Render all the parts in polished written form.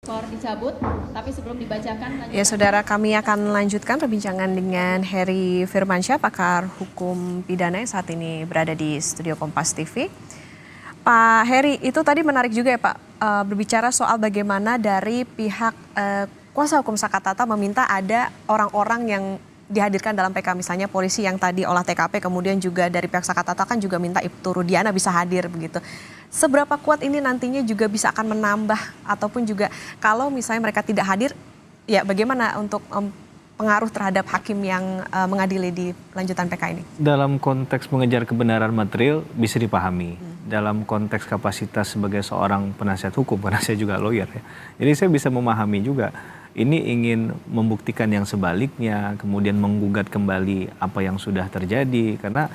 dicabut, tapi sebelum dibacakan ya saudara, kami akan lanjutkan perbincangan dengan Heri Firmansyah, pakar hukum pidana yang saat ini berada di studio Kompas TV. Pak Heri, itu tadi menarik juga ya Pak, berbicara soal bagaimana dari pihak kuasa hukum Sakatata meminta ada orang-orang yang dihadirkan dalam PK, misalnya polisi yang tadi olah TKP, kemudian juga dari pihak Sakatata kan juga minta Ibtu Rudiana bisa hadir begitu. Seberapa kuat ini nantinya juga bisa akan menambah ataupun juga kalau misalnya mereka tidak hadir, ya bagaimana untuk pengaruh terhadap hakim yang mengadili di lanjutan PK ini? Dalam konteks mengejar kebenaran material bisa dipahami. Dalam konteks kapasitas sebagai seorang penasihat hukum, karena saya juga lawyer ya. Jadi saya bisa memahami juga. Ini ingin membuktikan yang sebaliknya, kemudian menggugat kembali apa yang sudah terjadi. Karena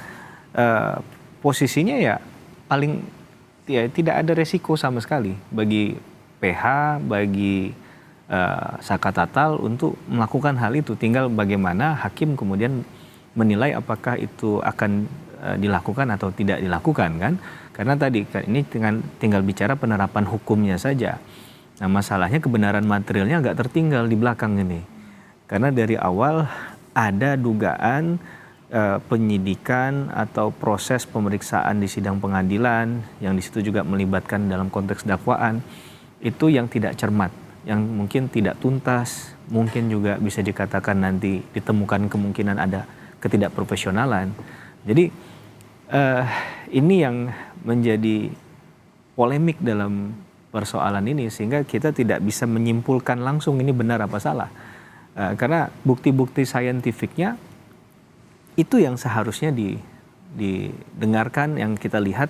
posisinya ya paling ya tidak ada resiko sama sekali bagi PH, bagi Sakatatal untuk melakukan hal itu. Tinggal bagaimana hakim kemudian menilai apakah itu akan dilakukan atau tidak dilakukan kan. Karena tadi ini tinggal bicara penerapan hukumnya saja. Nah masalahnya kebenaran materialnya agak tertinggal di belakang ini. Karena dari awal ada dugaan penyidikan atau proses pemeriksaan di sidang pengadilan yang di situ juga melibatkan dalam konteks dakwaan itu yang tidak cermat, yang mungkin tidak tuntas, mungkin juga bisa dikatakan nanti ditemukan kemungkinan ada ketidakprofesionalan. Jadi ini yang menjadi polemik dalam persoalan ini sehingga kita tidak bisa menyimpulkan langsung ini benar apa salah. Karena bukti-bukti saintifiknya itu yang seharusnya didengarkan, yang kita lihat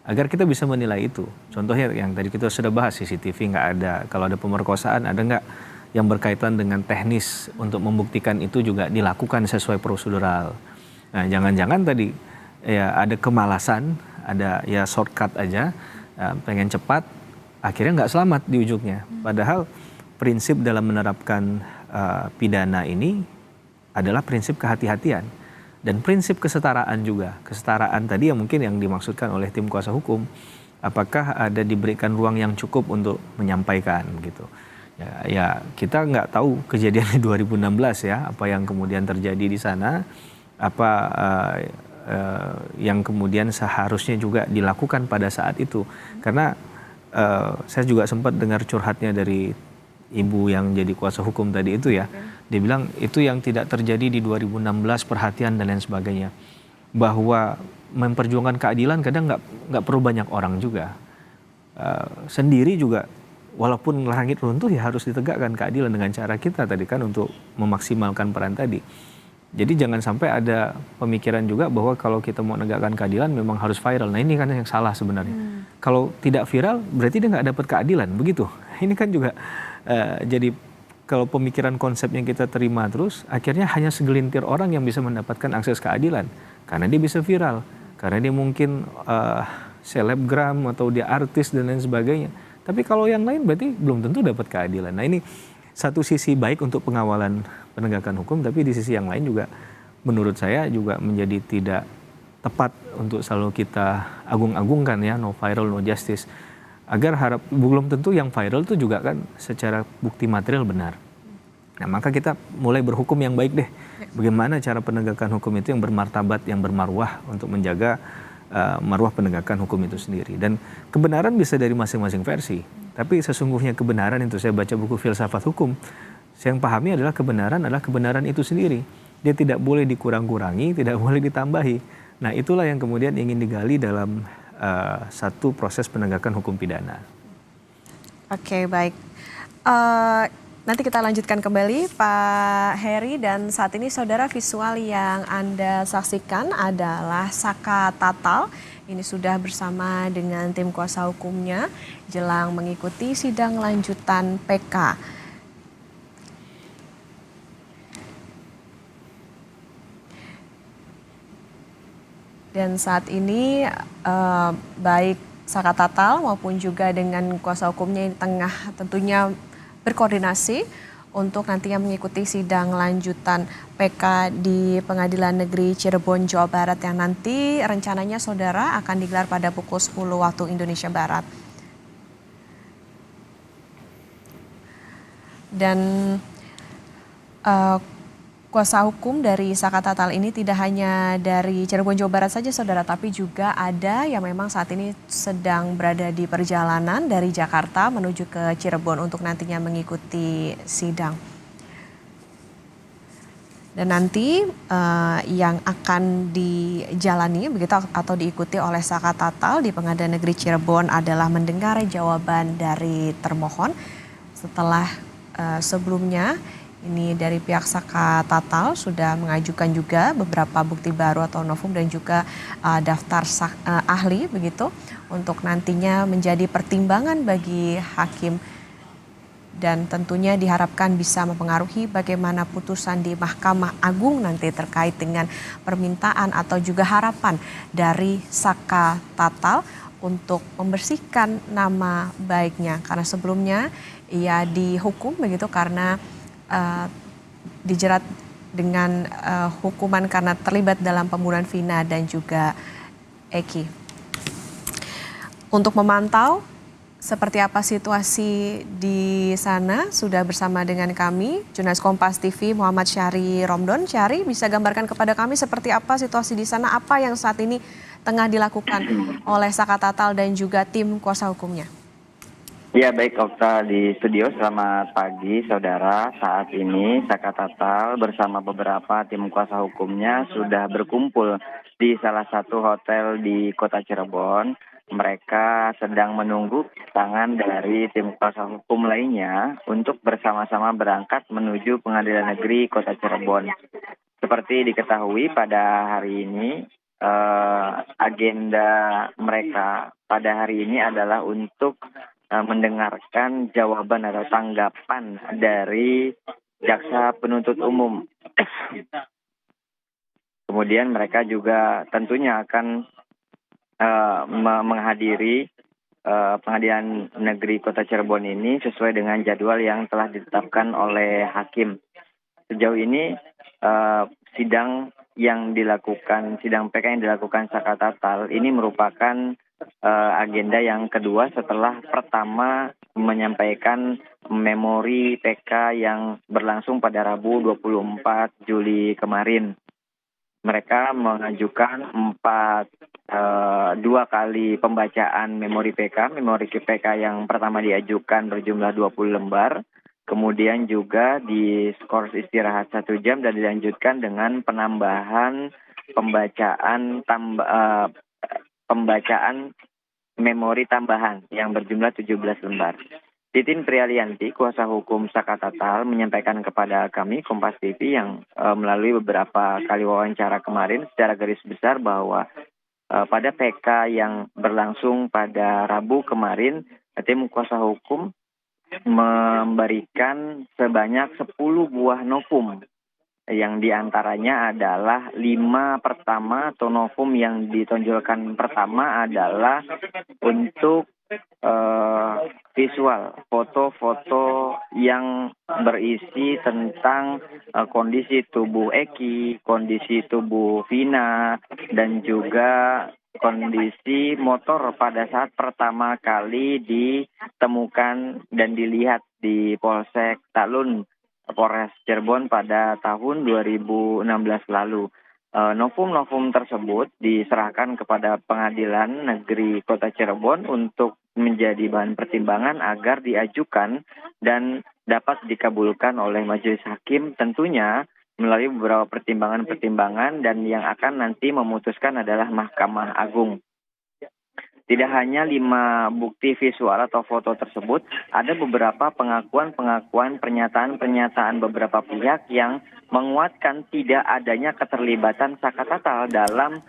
agar kita bisa menilai itu. Contohnya yang tadi kita sudah bahas, CCTV nggak ada, kalau ada pemerkosaan ada nggak yang berkaitan dengan teknis untuk membuktikan itu juga dilakukan sesuai prosedural. Nah jangan-jangan tadi ya ada kemalasan, ada ya shortcut aja, pengen cepat, akhirnya nggak selamat di ujungnya. Padahal prinsip dalam menerapkan pidana ini adalah prinsip kehati-hatian dan prinsip kesetaraan juga. Kesetaraan tadi yang mungkin yang dimaksudkan oleh tim kuasa hukum, apakah ada diberikan ruang yang cukup untuk menyampaikan gitu. Ya kita nggak tahu kejadian di 2016 ya, apa yang kemudian terjadi di sana, apa yang kemudian seharusnya juga dilakukan pada saat itu. Karena saya juga sempat dengar curhatnya dari ibu yang jadi kuasa hukum tadi itu ya. Dia bilang itu yang tidak terjadi di 2016, perhatian dan lain sebagainya. Bahwa memperjuangkan keadilan kadang nggak perlu banyak orang juga. Sendiri juga walaupun langit runtuh ya harus ditegakkan keadilan dengan cara kita tadi kan untuk memaksimalkan peran tadi. Jadi jangan sampai ada pemikiran juga bahwa kalau kita mau menegakkan keadilan memang harus viral. Nah ini kan yang salah sebenarnya. Kalau tidak viral berarti dia nggak dapat keadilan, begitu. Ini kan juga jadi kalau pemikiran konsepnya kita terima terus, akhirnya hanya segelintir orang yang bisa mendapatkan akses keadilan. Karena dia bisa viral, karena dia mungkin selebgram atau dia artis dan lain sebagainya. Tapi kalau yang lain berarti belum tentu dapat keadilan. Nah ini satu sisi baik untuk pengawalan penegakan hukum, tapi di sisi yang lain juga menurut saya juga menjadi tidak tepat untuk selalu kita agung-agungkan ya, no viral no justice. Agar belum tentu yang viral itu juga kan secara bukti material benar. Nah maka kita mulai berhukum yang baik deh. Bagaimana cara penegakan hukum itu yang bermartabat, yang bermarwah untuk menjaga marwah penegakan hukum itu sendiri. Dan kebenaran bisa dari masing-masing versi. Tapi sesungguhnya kebenaran itu, saya baca buku filsafat hukum, saya yang pahami adalah kebenaran itu sendiri. Dia tidak boleh dikurang-kurangi, tidak boleh ditambahi. Nah itulah yang kemudian ingin digali dalam satu proses penegakan hukum pidana. Oke, baik. Nanti kita lanjutkan kembali Pak Heri, dan saat ini saudara visual yang Anda saksikan adalah Sakatatal. Ini sudah bersama dengan tim kuasa hukumnya jelang mengikuti sidang lanjutan PK. Dan saat ini baik Sakatatal maupun juga dengan kuasa hukumnya yang tengah tentunya berkoordinasi untuk nantinya mengikuti sidang lanjutan PK di Pengadilan Negeri Cirebon, Jawa Barat yang nanti rencananya saudara akan digelar pada pukul 10 waktu Indonesia Barat. Dan eh, kuasa hukum dari Saka Tatal ini tidak hanya dari Cirebon, Jawa Barat saja saudara, tapi juga ada yang memang saat ini sedang berada di perjalanan dari Jakarta menuju ke Cirebon untuk nantinya mengikuti sidang. Dan nanti yang akan dijalani begitu atau diikuti oleh Saka Tatal di Pengadilan Negeri Cirebon adalah mendengar jawaban dari termohon setelah sebelumnya ini dari pihak Saka Tatal sudah mengajukan juga beberapa bukti baru atau novum dan juga daftar ahli begitu untuk nantinya menjadi pertimbangan bagi hakim dan tentunya diharapkan bisa mempengaruhi bagaimana putusan di Mahkamah Agung nanti terkait dengan permintaan atau juga harapan dari Saka Tatal untuk membersihkan nama baiknya karena sebelumnya ia dihukum begitu karena dijerat dengan hukuman karena terlibat dalam pembunuhan Vina dan juga Eki. Untuk memantau seperti apa situasi di sana sudah bersama dengan kami jurnalis Kompas TV Muhammad Syahri Romdon. Syahri, bisa gambarkan kepada kami seperti apa situasi di sana, apa yang saat ini tengah dilakukan oleh Saka Tatal dan juga tim kuasa hukumnya? Ya baik Okta di studio, selamat pagi saudara. Saat ini Saka Tatal bersama beberapa tim kuasa hukumnya sudah berkumpul di salah satu hotel di kota Cirebon. Mereka sedang menunggu tangan dari tim kuasa hukum lainnya untuk bersama-sama berangkat menuju Pengadilan Negeri Kota Cirebon. Seperti diketahui pada hari ini agenda mereka pada hari ini adalah untuk mendengarkan jawaban atau tanggapan dari jaksa penuntut umum. Kemudian mereka juga tentunya akan menghadiri Pengadilan Negeri Kota Cirebon ini sesuai dengan jadwal yang telah ditetapkan oleh hakim. Sejauh ini sidang PK yang dilakukan Saka Tatal ini merupakan agenda yang kedua setelah pertama menyampaikan memori PK yang berlangsung pada Rabu 24 Juli kemarin. Mereka mengajukan dua kali pembacaan memori PK. Memori PK yang pertama diajukan berjumlah 20 lembar. Kemudian juga di skors istirahat 1 jam dan dilanjutkan dengan penambahan pembacaan memori tambahan yang berjumlah 17 lembar. Titin Prialianti, kuasa hukum Saka Tatal, menyampaikan kepada kami Kompas TV yang melalui beberapa kali wawancara kemarin secara garis besar bahwa pada PK yang berlangsung pada Rabu kemarin, tim kuasa hukum memberikan sebanyak 10 buah novum yang diantaranya adalah 5 pertama atau novum yang ditonjolkan pertama adalah untuk visual, foto-foto yang berisi tentang kondisi tubuh Eki, kondisi tubuh Vina, dan juga kondisi motor pada saat pertama kali ditemukan dan dilihat di Polsek Talun, Polres Cirebon pada tahun 2016 lalu. Novum-novum tersebut diserahkan kepada Pengadilan Negeri Kota Cirebon untuk menjadi bahan pertimbangan agar diajukan dan dapat dikabulkan oleh majelis hakim, tentunya melalui beberapa pertimbangan-pertimbangan, dan yang akan nanti memutuskan adalah Mahkamah Agung. Tidak hanya 5 bukti visual atau foto tersebut, ada beberapa pengakuan-pengakuan, pernyataan-pernyataan beberapa pihak yang menguatkan tidak adanya keterlibatan Saka Tatal dalam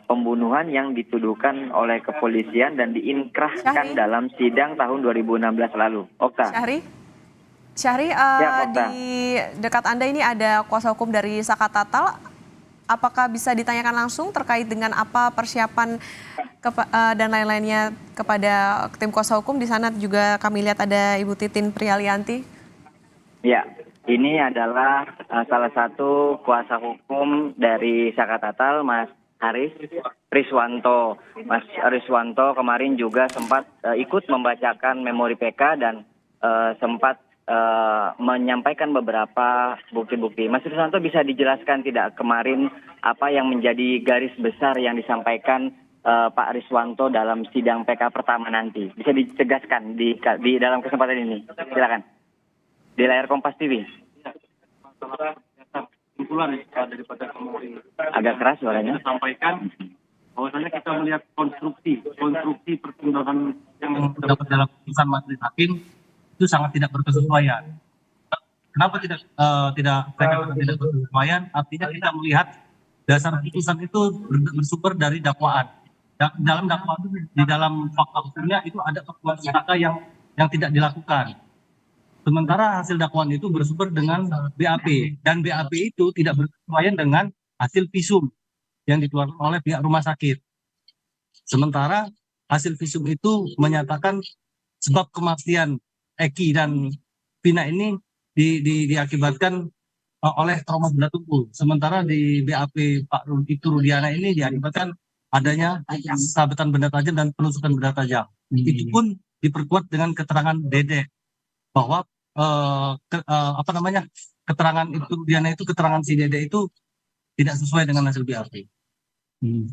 pembunuhan yang dituduhkan oleh kepolisian dan diinkrahkan dalam sidang tahun 2016 lalu. Okta. Syahri, di dekat Anda ini ada kuasa hukum dari Saka Tatal. Apakah bisa ditanyakan langsung terkait dengan apa persiapan dan lain-lainnya kepada tim kuasa hukum? Di sana juga kami lihat ada Ibu Titin Prialianti. Ya, ini adalah salah satu kuasa hukum dari Saka Tatal, Mas Haris Riswanto. Mas Riswanto kemarin juga sempat ikut membacakan memori PK dan sempat menyampaikan beberapa bukti-bukti. Mas Risanto bisa dijelaskan tidak kemarin apa yang menjadi garis besar yang disampaikan Pak Riswanto dalam sidang PK pertama nanti? Bisa ditegaskan di dalam kesempatan ini. Silakan. Di layar Kompas TV. Kesimpulan daripada kemarin Agak keras suaranya. sampaikan bahwasanya kita melihat konstruksi pertimbangan yang terdapat dalam putusan majelis hakim itu sangat tidak berkesesuaian. Kenapa tidak mereka tidak berkesesuaian? Artinya kita melihat dasar putusan itu bersumber dari dakwaan. Dalam dakwaan di dalam fakta hukumnya itu ada perbuatan pustaka yang tidak dilakukan. Sementara hasil dakwaan itu bersumber dengan BAP dan BAP itu tidak berkesesuaian dengan hasil visum yang dikeluarkan oleh pihak rumah sakit. Sementara hasil visum itu menyatakan sebab kematian Eki dan Vina ini diakibatkan oleh trauma benda tubuh. Sementara di BAP Pak Rudiana ini diakibatkan adanya sabetan benda tajam dan penusukan benda tajam. Itu pun diperkuat dengan keterangan Dede bahwa keterangan itu Rudiana itu keterangan si Dede itu tidak sesuai dengan hasil BAP.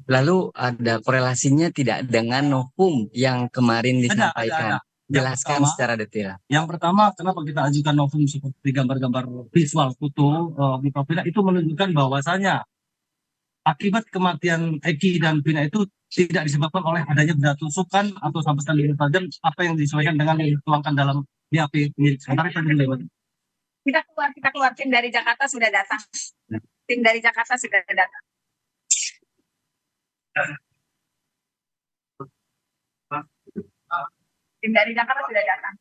Lalu ada korelasinya tidak dengan novum yang kemarin disampaikan? Ada. Jelaskan secara detail. Yang pertama, kenapa kita ajukan novum seperti gambar-gambar visual foto Vina itu menunjukkan bahwasanya akibat kematian Eki dan Vina itu tidak disebabkan oleh adanya benda tusukan atau sabetan benda tajam apa yang disesuaikan dengan yang dituangkan dalam BAP milik. Sementara tadi lewat. Kita keluar tim dari Jakarta sudah datang. Tim dari Jakarta sudah datang. Tim dari Jakarta sudah datang.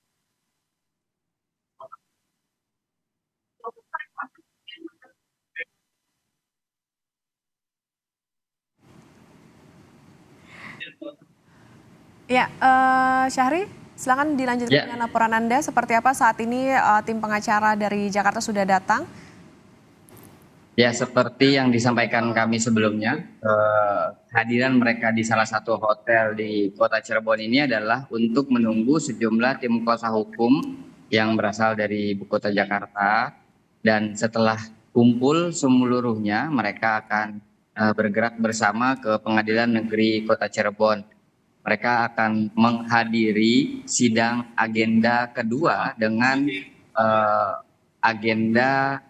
Ya, Syahri, silakan dilanjutkan dengan laporan Anda. Seperti apa saat ini tim pengacara dari Jakarta sudah datang? Ya, seperti yang disampaikan kami sebelumnya, kehadiran mereka di salah satu hotel di Kota Cirebon ini adalah untuk menunggu sejumlah tim kuasa hukum yang berasal dari ibu kota Jakarta. Dan setelah kumpul seluruhnya, mereka akan bergerak bersama ke Pengadilan Negeri Kota Cirebon. Mereka akan menghadiri sidang agenda kedua dengan agenda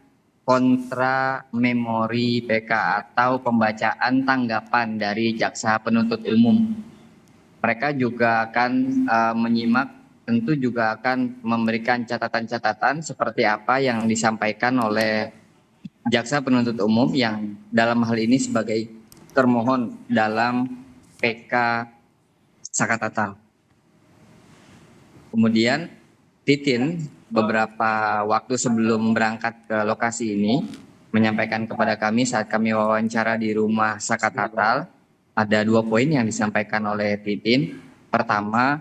kontra memori PK atau pembacaan tanggapan dari jaksa penuntut umum. Mereka juga akan menyimak, tentu juga akan memberikan catatan-catatan seperti apa yang disampaikan oleh jaksa penuntut umum yang dalam hal ini sebagai termohon dalam PK Sakatatal. Kemudian Titin beberapa waktu sebelum berangkat ke lokasi ini menyampaikan kepada kami saat kami wawancara di rumah Sakatatal, ada 2 poin yang disampaikan oleh Titin. Pertama,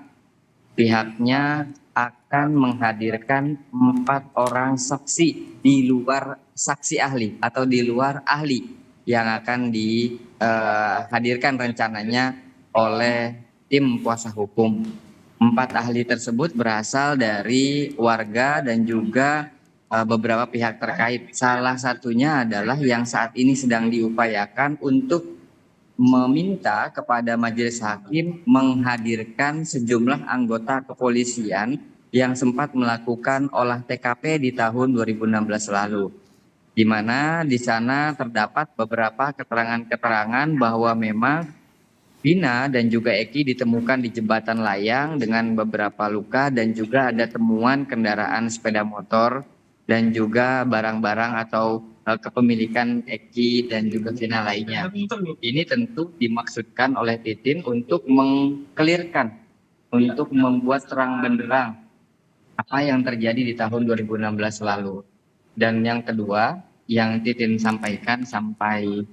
pihaknya akan menghadirkan 4 orang saksi di luar saksi ahli atau di luar ahli yang akan dihadirkan rencananya oleh tim kuasa hukum. 4 ahli tersebut berasal dari warga dan juga beberapa pihak terkait. Salah satunya adalah yang saat ini sedang diupayakan untuk meminta kepada majelis hakim menghadirkan sejumlah anggota kepolisian yang sempat melakukan olah TKP di tahun 2016 lalu. Di mana di sana terdapat beberapa keterangan-keterangan bahwa memang Vina dan juga Eki ditemukan di jembatan layang dengan beberapa luka dan juga ada temuan kendaraan sepeda motor dan juga barang-barang atau kepemilikan Eki dan juga Vina lainnya. Ini tentu dimaksudkan oleh Titin untuk mengkelirkan, untuk membuat terang benderang apa yang terjadi di tahun 2016 lalu. Dan yang kedua yang Titin sampaikan sampai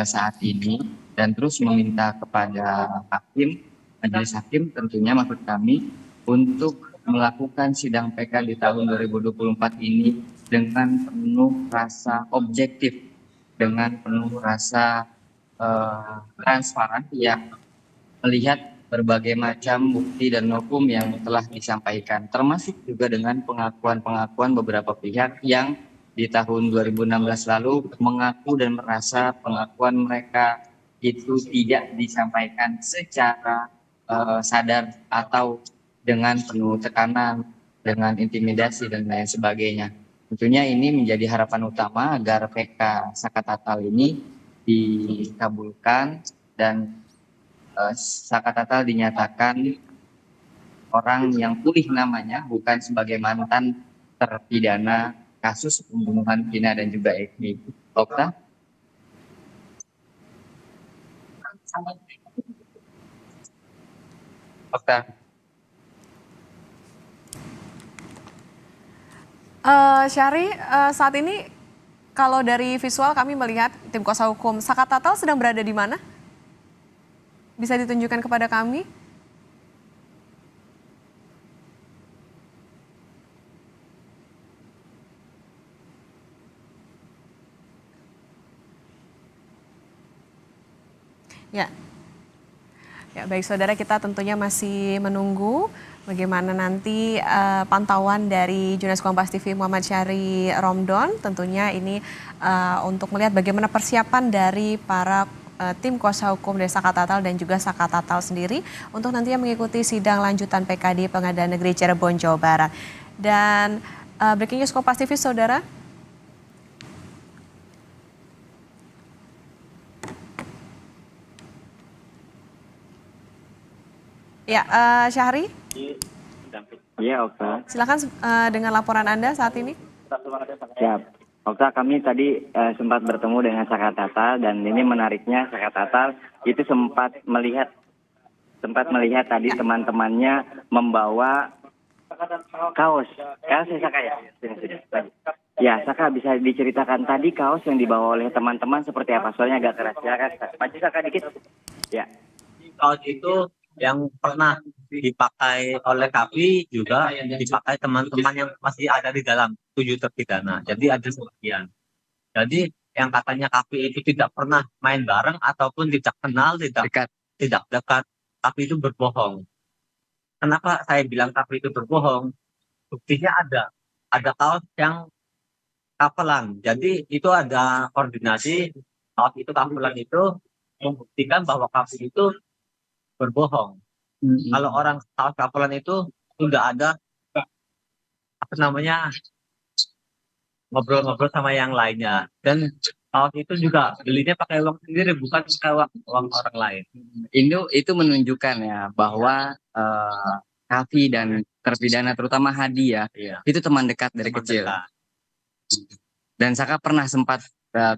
saat ini dan terus meminta kepada hakim, majelis hakim tentunya maksud kami untuk melakukan sidang PK di tahun 2024 ini dengan penuh rasa objektif, dengan penuh rasa transparan yang melihat berbagai macam bukti dan hukum yang telah disampaikan, termasuk juga dengan pengakuan-pengakuan beberapa pihak yang di tahun 2016 lalu mengaku dan merasa pengakuan mereka itu tidak disampaikan secara sadar atau dengan penuh tekanan, dengan intimidasi dan lain sebagainya. Tentunya ini menjadi harapan utama agar PK Sakatatal ini dikabulkan dan Sakatatal dinyatakan orang yang pulih namanya, bukan sebagai mantan terpidana kasus pembunuhan Vina dan juga Eki. Okta? Okta? Syahri, saat ini kalau dari visual kami melihat tim kuasa hukum Sakatatal sedang berada di mana? Bisa ditunjukkan kepada kami? Ya. Ya, baik saudara, kita tentunya masih menunggu bagaimana nanti pantauan dari jurnalis Kompas TV Muhammad Syahri Romdon. Tentunya ini untuk melihat bagaimana persiapan dari para tim kuasa hukum dari Sakatatal dan juga Sakatatal sendiri untuk nantinya mengikuti sidang lanjutan PK di Pengadilan Negeri Cirebon, Jawa Barat. Dan breaking news Kompas TV, saudara. Ya, Syahri. Ya, Okta. Silakan dengan laporan Anda saat ini. Siap. Okta, kami tadi sempat bertemu dengan Sakatatal dan ini menariknya Sakatatal itu sempat melihat tadi teman-temannya membawa kaos ya Saka ya. Ya, Saka bisa diceritakan tadi kaos yang dibawa oleh teman-teman seperti apa? Soalnya agak keras. Silakan, maju Saka dikit. Ya. Kaos itu yang pernah dipakai oleh Kavi juga dipakai teman-teman yang masih ada di dalam 7 terpidana. Jadi ada sebagian. Jadi yang katanya Kavi itu tidak pernah main bareng ataupun tidak kenal, tidak dekat, Kavi itu berbohong. Kenapa saya bilang Kavi itu berbohong? Buktinya ada kaos yang kapelan. Jadi itu ada koordinasi, kaos itu kapelan itu membuktikan bahwa Kavi itu berbohong. Kalau orang kaos kapelan itu nggak ada ngobrol-ngobrol sama yang lainnya. Dan kaos itu juga belinya pakai uang sendiri, bukan pakai uang orang lain. Itu menunjukkan ya bahwa Kavi dan terpidana terutama Hadi ya, itu teman dekat dari kecil. Dan Saka pernah sempat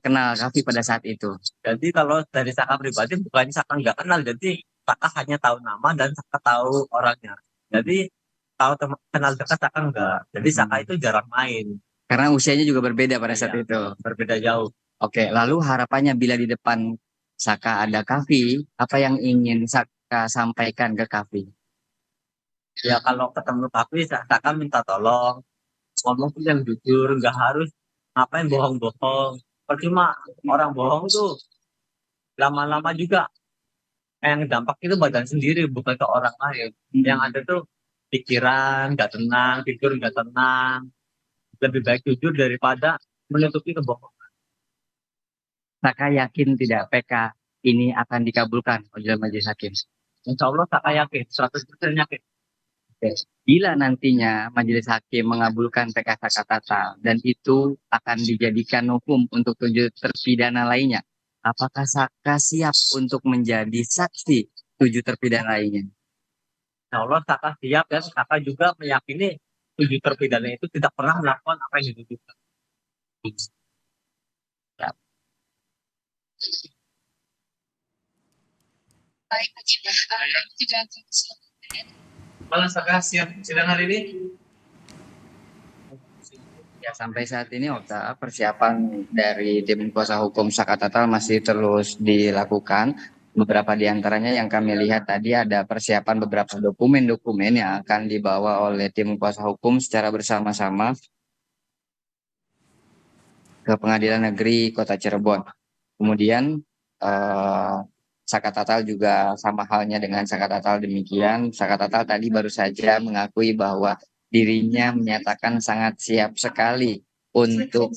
kenal Kavi pada saat itu. Jadi kalau dari Saka pribadi bukannya Saka nggak kenal, jadi Saka hanya tahu nama dan Saka tahu orangnya. Jadi tahu kenal dekat Saka enggak. Jadi Saka itu jarang main. Karena usianya juga berbeda pada saat itu. Berbeda jauh. Oke, lalu harapannya bila di depan Saka ada Kavi, apa yang ingin Saka sampaikan ke Kavi? Ya kalau ketemu Kavi, Saka minta tolong. Ngomong tuh yang jujur, nggak harus ngapain bohong-bohong. Percuma orang bohong tuh lama-lama juga yang dampak itu badan sendiri, bukan ke orang lain. Yang ada tuh pikiran nggak tenang, tidur nggak tenang. Lebih baik jujur daripada menutupi kebohongan. Saka yakin tidak PK ini akan dikabulkan oleh majelis hakim? Insya Allah Saka yakin, 100% yakin. Bila nantinya majelis hakim mengabulkan PK Sakatatal dan itu akan dijadikan hukum untuk 7 terpidana lainnya, apakah Saka siap untuk menjadi saksi 7 terpidana lainnya? Insya Allah Saka siap dan Saka juga meyakini 7 terpidana itu tidak pernah melakukan apa yang dituduhkan. Baik, Malah Saka siap sidang hari ini? Ya, sampai saat ini Okta, persiapan dari tim kuasa hukum Sakatatal masih terus dilakukan. Beberapa di antaranya yang kami lihat tadi ada persiapan beberapa dokumen-dokumen yang akan dibawa oleh tim kuasa hukum secara bersama-sama ke Pengadilan Negeri Kota Cirebon. Kemudian Saka Tatal juga sama halnya dengan Saka Tatal demikian. Saka Tatal tadi baru saja mengakui bahwa dirinya menyatakan sangat siap sekali untuk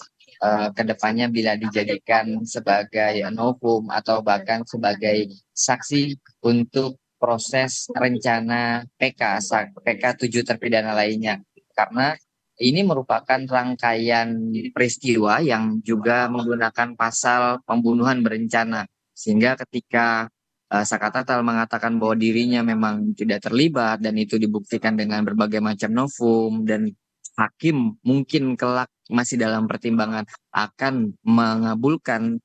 kedepannya bila dijadikan sebagai novum atau bahkan sebagai saksi untuk proses rencana PK 7 terpidana lainnya. Karena ini merupakan rangkaian peristiwa yang juga menggunakan pasal pembunuhan berencana. Sehingga ketika Saka Tatal mengatakan bahwa dirinya memang tidak terlibat dan itu dibuktikan dengan berbagai macam novum dan hakim mungkin kelak masih dalam pertimbangan akan mengabulkan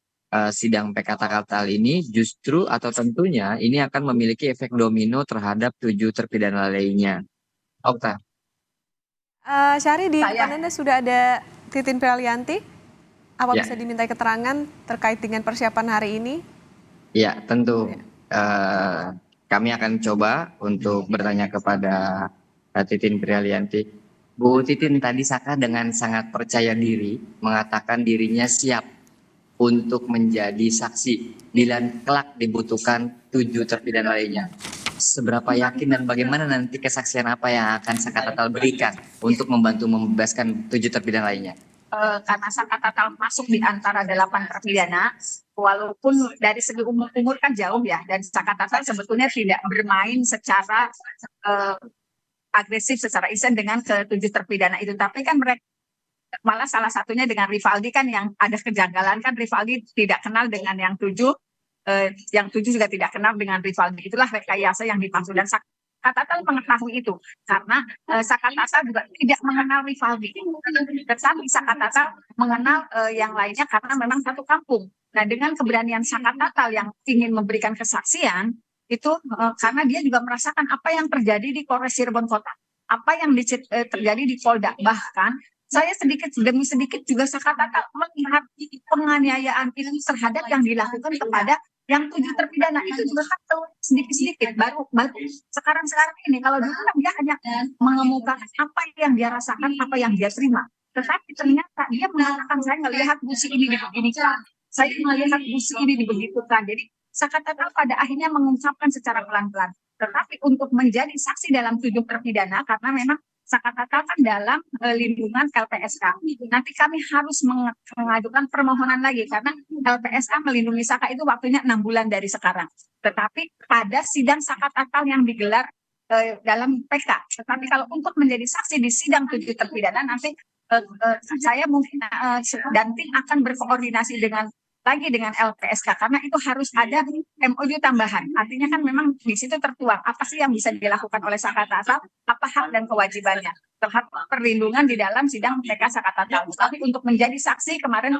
sidang PK Tatal ini justru atau tentunya ini akan memiliki efek domino terhadap 7 terpidana lainnya. Okta. Syahri, di Saya. depan Anda sudah ada Titin Pralianti. Apa Ya. bisa dimintai keterangan terkait dengan persiapan hari ini? Ya, tentu. Kami akan coba untuk bertanya kepada Titin Pralianti. Bu Titin, tadi Saka dengan sangat percaya diri mengatakan dirinya siap untuk menjadi saksi bila kelak dibutuhkan 7 terpidana lainnya. Seberapa yakin dan bagaimana nanti kesaksian apa yang akan Saka Tatal berikan untuk membantu membebaskan 7 terpidana lainnya? Karena Saka Tatal masuk di antara 8 terpidana, walaupun dari segi umur kan jauh ya, dan Saka Tatal sebetulnya tidak bermain secara agresif, secara iseng dengan ke-7 terpidana itu. Tapi kan mereka malah salah satunya dengan Rivaldi kan yang ada kejanggalan kan, Rivaldi tidak kenal dengan yang 7 juga tidak kenal dengan Rivaldi. Itulah rekayasa yang dimaksud dan Saka Tatal mengetahui itu karena Saka Tatal juga tidak mengenal Rivaldi. Tetapi Saka Tatal mengenal yang lainnya karena memang satu kampung. Nah, dengan keberanian Saka Tatal yang ingin memberikan kesaksian itu karena dia juga merasakan apa yang terjadi di Polres Cirebon Kota, apa yang terjadi di Polda. Bahkan saya sedikit demi sedikit juga Saka Tatal melihat penganiayaan itu terhadap yang dilakukan kepada yang 7 terpidana itu juga kan sedikit-sedikit baru sekarang ini. Kalau dulu kan dia hanya mengemukakan apa yang dia rasakan, apa yang dia terima. Tetapi ternyata dia mengatakan saya melihat busi ini dibeginikan, saya melihat busi ini dibegitukan. Jadi Saka Tatal pada akhirnya mengungkapkan secara pelan-pelan. Tetapi untuk menjadi saksi dalam 7 terpidana karena memang Saka Tatal kan dalam lindungan LPSK. Nanti kami harus mengajukan permohonan lagi karena LPSK melindungi Saka itu waktunya 6 bulan dari sekarang. Tetapi pada sidang Saka Tatal yang digelar dalam PK. Tetapi kalau untuk menjadi saksi di sidang 7 terpidana nanti saya mungkin dan tim akan berkoordinasi dengan LPSK karena itu harus ada MOU tambahan. Artinya kan memang di situ tertuang apa sih yang bisa dilakukan oleh Saka Tatal, apa hak dan kewajibannya terhadap perlindungan di dalam sidang PK Saka Tatal. Tapi untuk menjadi saksi kemarin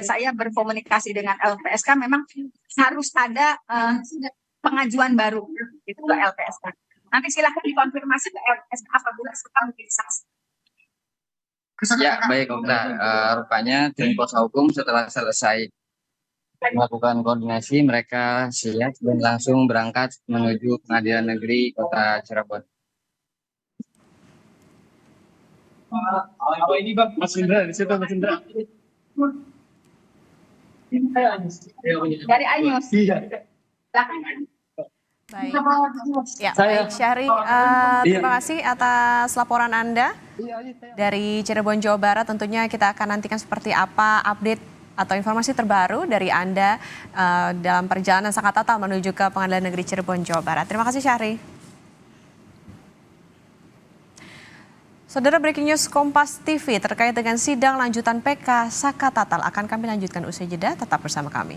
saya berkomunikasi dengan LPSK memang harus ada pengajuan baru itu ke LPSK. Nanti silahkan dikonfirmasi ke LPSK apabila sudah menjadi saksi. Ya, baik Okta. Rupanya tim kuasa hukum setelah selesai melakukan koordinasi, mereka siap dan langsung berangkat menuju Pengadilan Negeri Kota Cirebon. Ini Bang, Mas Indra, di situ Mas Indra. Dari Anyus. Iya. Baik. Ya, baik Syahri, terima kasih atas laporan Anda dari Cirebon, Jawa Barat. Tentunya kita akan nantikan seperti apa update atau informasi terbaru dari Anda dalam perjalanan Saka Tatal menuju ke Pengadilan Negeri Cirebon, Jawa Barat. Terima kasih Syahri. Saudara, breaking news Kompas TV terkait dengan sidang lanjutan PK Saka Tatal akan kami lanjutkan usai jeda. Tetap bersama kami.